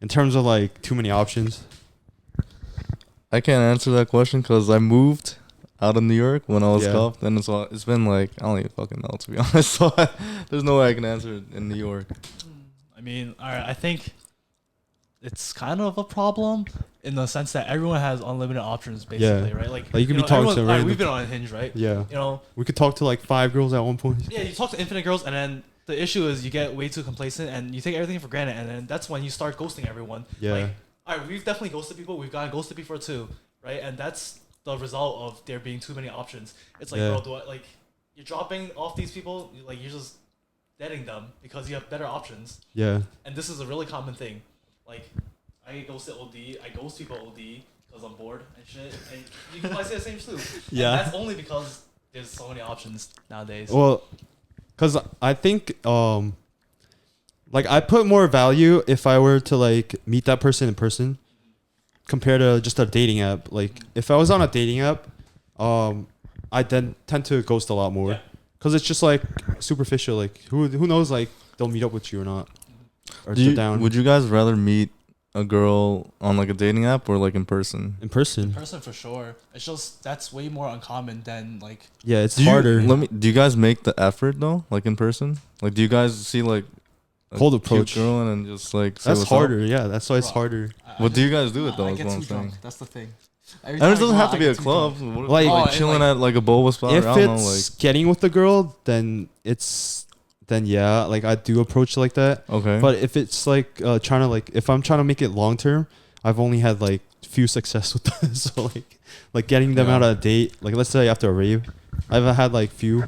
in terms of like too many options? I can't answer that question because I moved out of New York when I was cuffed, and it's been like I don't even fucking know, to be honest. So there's no way I can answer it in New York. I mean, all right, I think it's kind of a problem in the sense that everyone has unlimited options, basically, right? Like you can be talking to right, we've been on Hinge, right? Yeah. You know, we could talk to like 5 girls at one point. Yeah, you talk to infinite girls, and then the issue is you get way too complacent and you take everything for granted, and then that's when you start ghosting everyone. Yeah. Like, all right, we've definitely ghosted people. We've gotten ghosted before too, right? And that's the result of there being too many options. It's like, bro, you're dropping off these people, you're just deading them because you have better options. Yeah. And this is a really common thing. Like, I get ghosted OD, I ghost people OD because I'm bored and shit. And you can probably say the same too. Yeah. And that's only because there's so many options nowadays. Well, because I think like I put more value if I were to like meet that person in person compared to just a dating app. Like if I was on a dating app, I then tend to ghost a lot more because it's just like superficial. Like who knows? Like they'll meet up with you or not, or sit down. Would you guys rather meet a girl on like a dating app or like in person? In person. In person for sure. It's just that's way more uncommon than like. Yeah, it's harder. Do you guys make the effort though, like in person? Like, do you guys see like a cold approach cute girl and just like say that's what's harder? up? Yeah, that's why it's harder. What do you guys do it though? I Is get what I'm too saying. drunk. That's the thing. And it doesn't have to be a club. Like- Like chilling at like a boba spot. If I don't know, it's getting with the girl, then yeah, like I do approach like that. okay. But if it's like trying to like if I'm trying to make it long term, I've only had like few success with that. So like getting them out on a date, like let's say after a rave, I've had like few,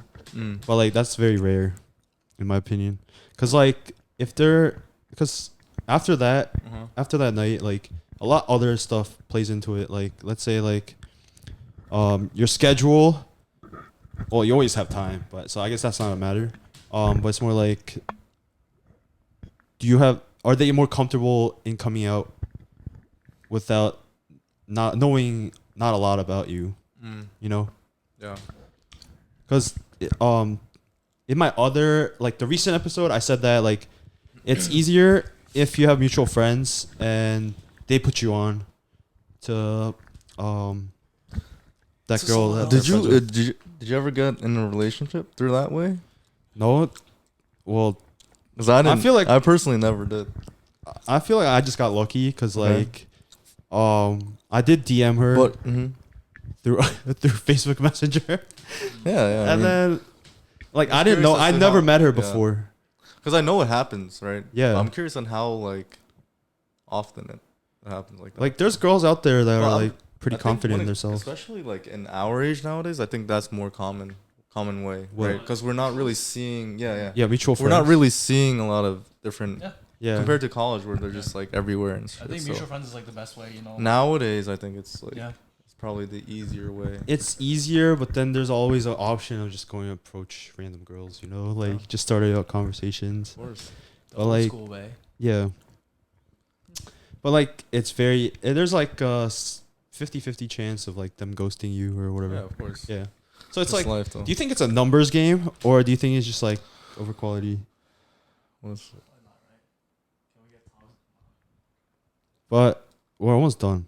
but like that's very rare, in my opinion. Cause like because after that night, like a lot other stuff plays into it. Like let's say like your schedule. Well, you always have time, but so I guess that's not a matter. But it's more like, are they more comfortable in coming out without not knowing not a lot about you, you know? Yeah. Because in my other, like the recent episode, I said that like it's easier if you have mutual friends and they put you on to that girl. That Did they're friends with. did you ever get in a relationship through that way? No, well, Because I feel like- I personally never did. I feel like I just got lucky because Okay. like I did DM her But through Facebook Messenger, yeah, and then like I didn't curious know as I'd to never how- met her yeah. before. because I know it happens, right? Yeah. I'm curious on how like often it happens like that. Like there's girls out there that Well, are I'm- like pretty I think confident when in it- themselves. especially like in our age nowadays. I think that's more common way, What? right? Because we're not really seeing, Yeah, mutual we're friends. not really seeing a lot of different Yeah. compared to college where they're just like everywhere and shit. I think so mutual friends is like the best way, you know. nowadays, I think it's like Yeah. it's probably the easier way. It's easier, but then there's always an option of just going to approach random girls, you know, like just starting out conversations. Of course. The But, old like- school way. Yeah. But like it's very there's like a 50-50 chance of like them ghosting you or whatever. Yeah, of course. Yeah. So it's Just like, life, though. do you think it's a numbers game or do you think it's just like over quality? What's- But we're almost done.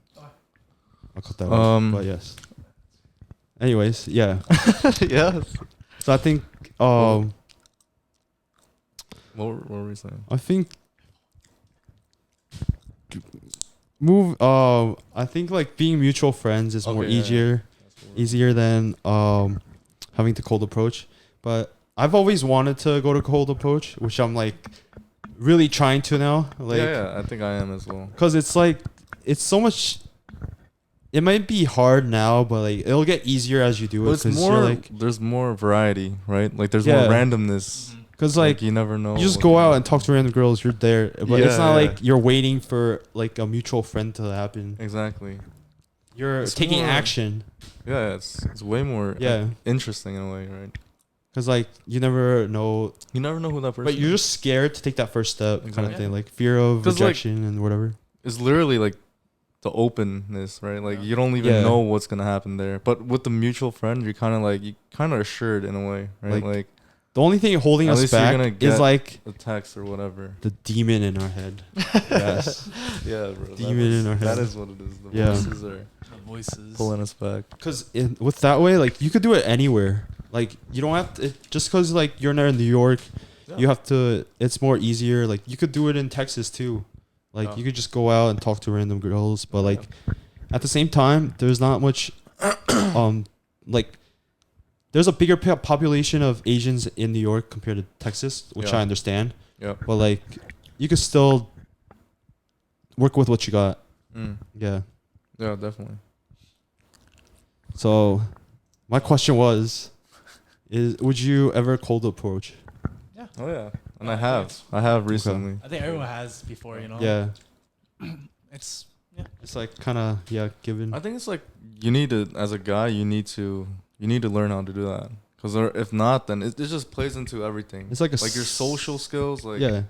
I'll cut that off. But yes. Anyways, yeah. yes. So I think What were we saying? I think I think like being mutual friends is more Okay, yeah, easier than having to cold approach. But I've always wanted to go to cold approach, which I'm like really trying to now. Like yeah, I think I am as well. cuz it's like it's so much it might be hard now, but like it'll get easier as you do But it it's cuz more you're like there's more variety, right? Like there's Yeah. more randomness. cuz like you never know. you just what go can out happen. and talk to random girls, you're there. But it's Yeah, not yeah. like you're waiting for like a mutual friend to happen. Exactly. You're It's taking more- action. Yeah, it's way more Yeah. interesting in a way, right? Cuz like you never know, You never know who that person but you're just scared to take that first step kind of Exactly. thing, like fear of 'Cause, like- rejection and whatever. It's literally like the openness, right? Like you don't even Yeah. know what's gonna happen there. But with the mutual friend, you're kind of assured in a way, right? Like The only thing holding At us least you're back gonna is get- like a text or whatever. the demon in our head. Yes. Yeah, bro. Demon in our That head. is what it is. The Yeah. voices are The voices. pulling us back. Because with that way, like you could do it anywhere. Like you don't have to just because like you're not in New York, Yeah. you have to. It's more easier. Like you could do it in Texas too. Like Yeah. you could just go out and talk to random girls, but like at the same time, there's not much. Like there's a bigger population of Asians in New York compared to Texas, which Yeah. I understand. Yeah. But like you could still work with what you got. Yeah. Yeah, definitely. So, my question is would you ever cold approach? Oh yeah, and I have recently. I think everyone has before, you know. Yeah, It's it's like kind of given. I think it's like you need to, as a guy, you need to learn how to do that. Because if not, then it just plays into everything. It's like like your social skills, like yeah,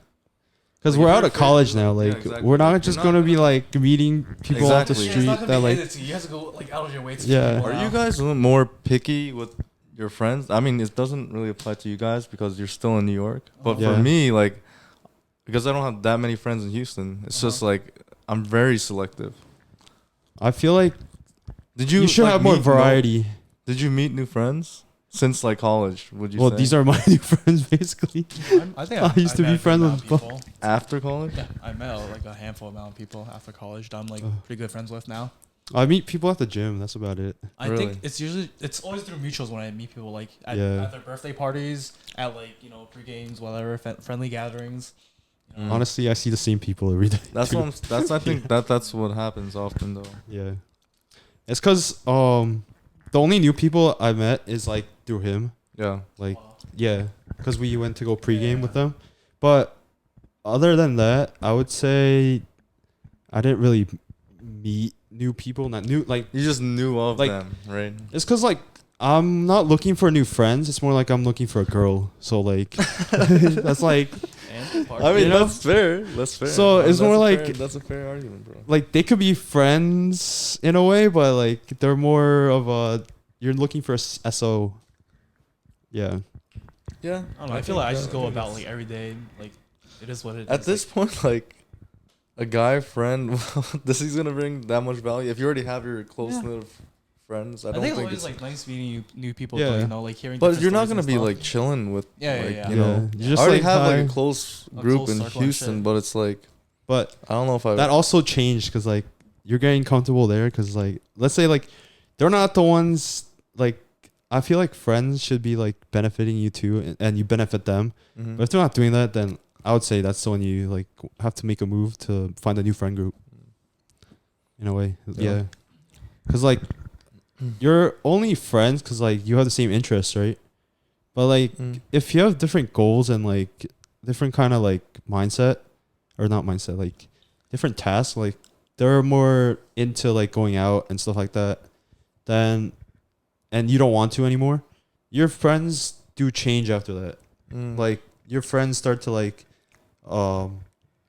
Because we're out of college now. Like, we're not just going to be like meeting people off the street that like. You have to go like out of your way to Yeah. Are you guys more picky with your friends? I mean, it doesn't really apply to you guys because you're still in New York. But for me, like, because I don't have that many friends in Houston, it's just like I'm very selective. I feel like you should have more variety. Did you meet new friends since like college? Would you? Well, say? These are my new friends basically. I think I used to be friends with people after college. Yeah, I met like a handful amount of people after college that I'm like pretty good friends with now. I meet people at the gym. That's about it. I think it's always through mutuals when I meet people like at their birthday parties, at like pre-games, whatever, friendly gatherings. Honestly, I see the same people every day. That's what I think that's what happens often though. Yeah, it's because the only new people I met is like through him. Yeah. Like because we went to go pregame with them, but other than that, I would say I didn't really meet new people. Not new, like you just knew of them, right? It's because like I'm not looking for new friends. It's more like I'm looking for a girl. So like that's like. I mean, that's fair. That's fair. So it's more like that's a fair argument, bro. Like they could be friends in a way, but like they're more of a you're looking for a SO. Yeah. Yeah. I don't know. I feel like I just go about like every day. Like it is what it is. At this point, like a guy friend, this is gonna bring that much value. If you already have your close knit friends, I don't think it's always like nice meeting new people. Yeah. But, like hearing. But you're not gonna be like chilling with. You know, you just I already like have like a close group in Houston, but it's like. But I don't know if that also changed because like you're getting comfortable there because like let's say like they're not the ones like I feel like friends should be like benefiting you too and you benefit them. But if they're not doing that, then I would say that's when you like have to make a move to find a new friend group. In a way, yeah. Because like you're only friends because like you have the same interests, right? But like if you have different goals and like different kind of like mindset. Or not mindset, like different tasks, like they're more into like going out and stuff like that, then and you don't want to anymore, your friends do change after that. Like your friends start to like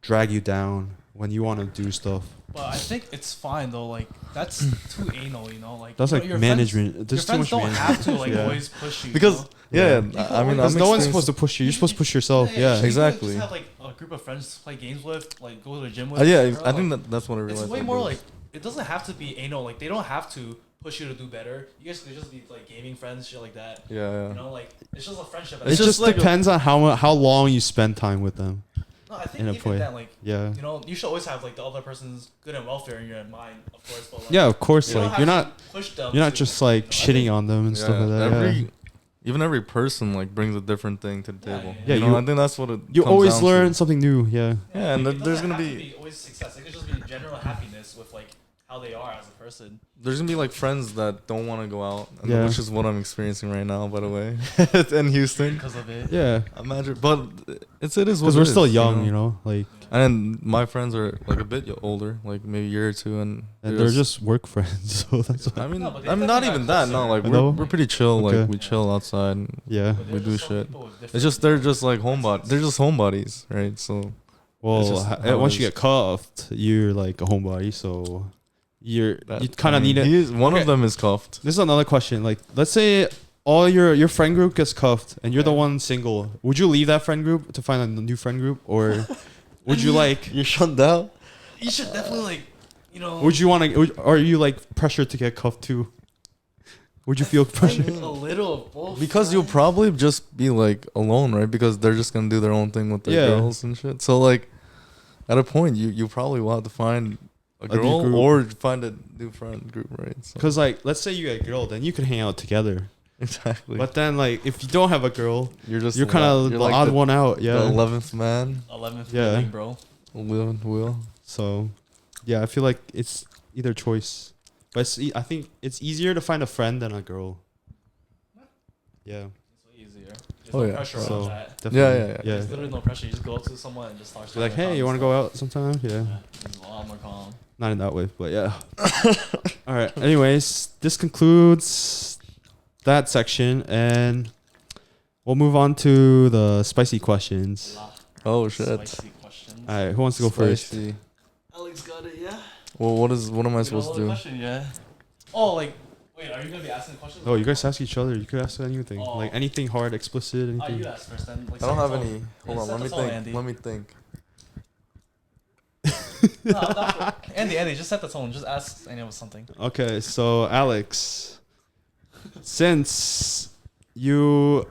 drag you down when you want to do stuff. But I think it's fine though, like that's too anal, like that's like your management. There's too much don't have to like always push you. Because I mean, because no one's supposed to push you. You're supposed to push yourself. Yeah, exactly. Just have like a group of friends to play games with, like go to the gym with. I think that's what I realized. It's way more like it doesn't have to be anal. Like they don't have to push you to do better. You guys could just be like gaming friends, shit like that. Yeah. You know, like it's just a friendship. It just like depends on how long you spend time with them. No, I think even that, like, you know, you should always have like the other person's good and welfare in your mind, of course. But, like, yeah, of course. Like you're not just like shitting on them and stuff like that. Even every person like brings a different thing to the table. Yeah, I think that's what it. You always learn something new. Yeah. Yeah, and there's gonna be always success. It could just be general happiness with like how they are as a person. There's gonna be like friends that don't want to go out, which is what I'm experiencing right now, by the way, in Houston. Because of it. Yeah. Imagine, but it is what because we're still young, you know, like. And my friends are like a bit older, like maybe a year or two, and they're just work friends. So that's. I mean, not even that. No, like we're pretty chill. Okay. Like we chill outside. And we do shit. It's just they're just like homebodies. They're just homebodies, right? So. Well, once you get cuffed, you're like a homebody. So. You kind of need it. One of them is cuffed. This is another question. Like, let's say all your friend group gets cuffed, and you're the one single. Would you leave that friend group to find a new friend group, or would you like you're shut down? You should definitely like, Would you want to? Are you like pressured to get cuffed too? Would you feel pressured? A little of both. Because you'll probably just be like alone, right? Because they're just gonna do their own thing with their girls and shit. So like, at a point, you probably will have to find a girl or find a new friend group, right? Because like, let's say you get a girl, then you can hang out together. Exactly. But then like, if you don't have a girl, you're kind of the like odd one out. Yeah. The 11th man. 11th wheeling, bro. 11th wheel. So, yeah, I feel like it's either choice, but I think it's easier to find a friend than a girl. Yeah. It's way easier. There's no pressure on that. Yeah. There's literally no pressure. You just go up to someone and just start. Be like, hey, you want to go out sometime? Yeah. It's a lot more calm. Not in that way, but yeah. All right. Anyways, this concludes that section, and we'll move on to the spicy questions. Oh shit! Spicy questions. All right, who wants to go first? Alex got it, yeah. Well, what am I supposed to do? Question, yeah. Oh, like, wait, are you gonna be asking questions? Oh, you guys ask each other. You could ask anything, Oh. like anything hard, explicit, You anything. ask first, then. Like, I don't set have the tone. any. Hold Yeah, on, set let me the tone, think. Andy. Let me think. No, Andy, just set the tone. Just ask any of us something. Okay, so Alex, since you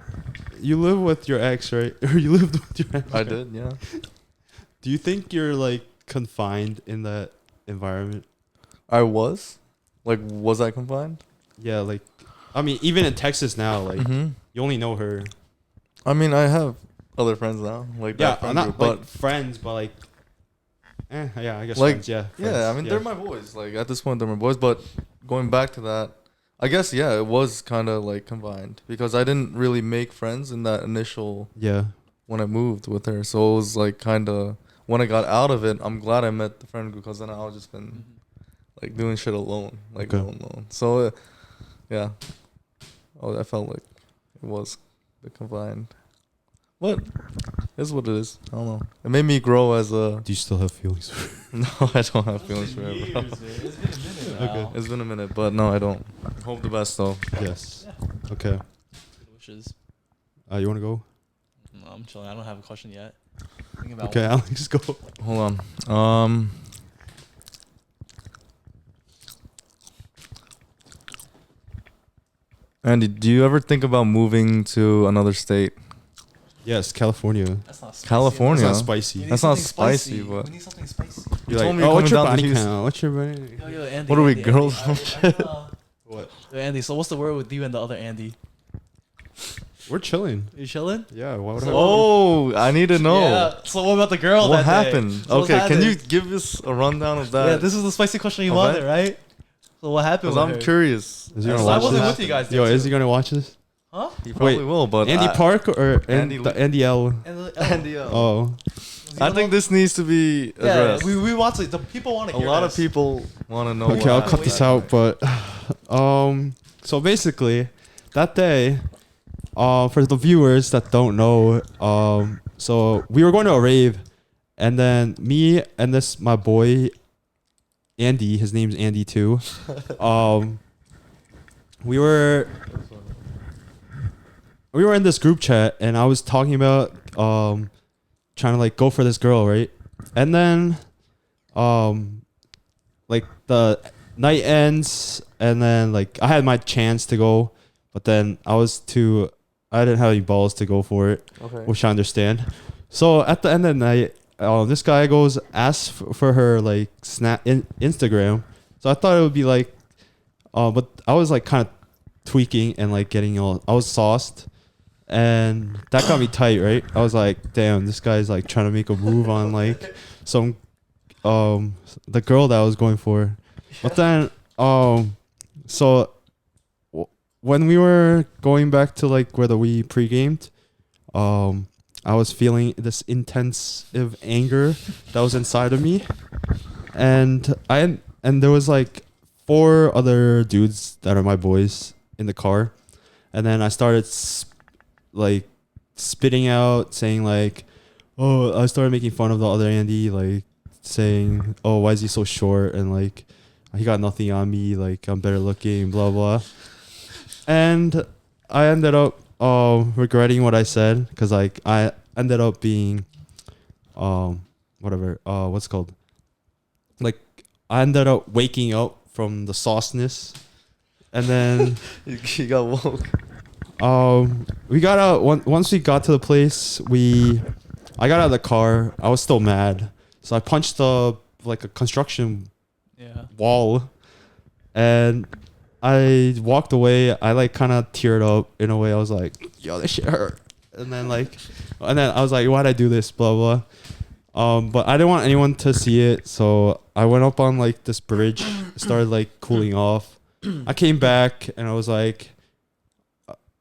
live with your ex, right? Or you lived with your ex? I did, yeah. Do you think you're like confined in that environment? I was. Like, was I confined? Yeah, like, I mean, even in Texas now, like, Mm-hmm. you only know her. I mean, I have other friends now, like Yeah, that friend not group, like but friends, but like, yeah, I guess Like, friends. Yeah, yeah, friends, I mean, they're my boys. Like at this point, they're my boys. But going back to that, I guess it was kind of like confined because I didn't really make friends in that initial yeah, when I moved with her. So it was like kind of when I got out of it, I'm glad I met the friend group because then I was just been like doing shit alone, like Okay. alone. So yeah, I felt like it was the confined. But it's what it is. I don't know. It made me grow as a. Do you still have feelings for her? No, I don't have feelings for her. Years, Bro. man. It's been a minute now. Okay. It's been a minute, but no, I don't. Hope the best though. Yes. Okay. Good wishes. You want to go? No, I'm chilling. I don't have a question yet. Think about Okay, one. Alex, go. Hold on. Andy, do you ever think about moving to another state? Yes, California. That's not spicy. California? That's not We spicy. need That's not something spicy, but- we need something spicy. You're told like, me you're oh, what's your coming down to body Houston. count? What's your body? Yo, Andy. What are we, Andy, girls? What? Yo, Andy, so what's the word with you and the other Andy? We're chilling. You chilling? Yeah. Why would I? Oh, I need to know. Yeah. So what about the girl What that day? happened? So what's Okay, can you happened? give us a rundown of that? Yeah, this is the spicy question you event? wanted, right? So what happened Because with I'm her? curious. Is he as gonna to So I watch what wasn't this? with you guys. happened. Yo, there, is he too. gonna watch this? Huh? He probably Wait, will, but Andy Park or Andy- Andy L? Andy, Oh, I think this needs to be Yeah, addressed. we want to. The people want to A hear lot this. of people want to know. okay. what I'll happened cut this that out. night. But so basically, that day, for the viewers that don't know, so we were going to a rave, and then me and my boy, Andy. His name's Andy too. We were in this group chat, and I was talking about trying to like go for this girl, right? And then like the night ends, and then like I had my chance to go, but then I didn't have any balls to go for it, Okay. which I understand. So at the end of the night, this guy goes asks for her like Instagram. So I thought it would be like, but I was like kind of tweaking and like getting I was sauced, and that got me tight, right? I was like, damn, this guy's like trying to make a move on like some the girl that I was going for. But then so when we were going back to like whether we pre-gamed, I was feeling this intensive anger that was inside of me, and there was like 4 other dudes that are my boys in the car, and then I started like spitting out, saying like, oh, I started making fun of the other Andy, like saying, oh, why is he so short, and like he got nothing on me, like I'm better looking, blah blah. And I ended up regretting what I said, because like I ended up being what's it called, like I ended up waking up from the sauceness, and then You got woke. we got out once we got to the place. I got out of the car. I was still mad, so I punched a construction wall, and I walked away. I like kind of teared up in a way. I was like, yo, this shit hurt. And then I was like, why'd I do this? Blah blah. But I didn't want anyone to see it, so I went up on like this bridge, started like cooling off. I came back and I was like,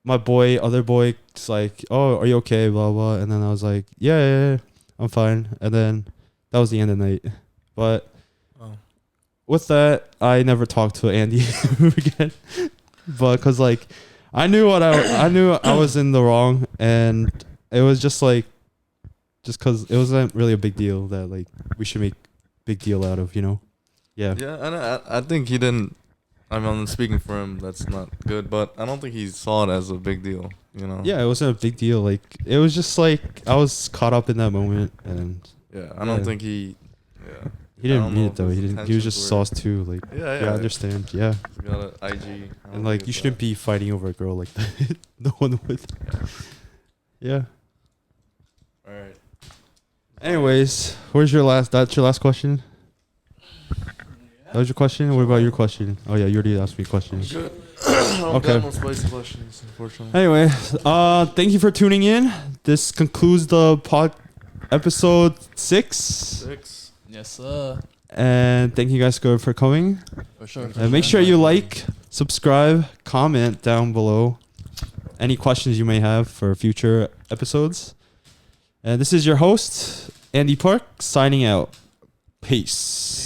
my other boy, is like, oh, are you okay? Blah blah. And then I was like, yeah, I'm fine. And then that was the end of the night. But with that, I never talked to Andy again. But because like I knew I was in the wrong, and it was just like just because it wasn't really a big deal that like we should make big deal out of, you know? Yeah. Yeah, and I think he didn't. I mean, I'm speaking for him. That's not good, but I don't think he saw it as a big deal. You know? Yeah, it wasn't a big deal. Like it was just like I was caught up in that moment, and yeah, I don't think he. Yeah. He didn't mean it though. He didn't. He was just sauced too. Like Yeah, I understand. Yeah. He's got an IG. And like you shouldn't be fighting over a girl like that. No one would. Yeah. All right. Anyways, where's your last? That's your last question. That was your question. What about your question? Oh yeah, you already asked me a question. Good. I Okay. got no spicy questions, unfortunately. Anyway, thank you for tuning in. This concludes the episode 6. Yes, sir. And thank you guys for coming. For sure. And make sure you like, subscribe, comment down below any questions you may have for future episodes. And this is your host, Andy Park, signing out. Peace.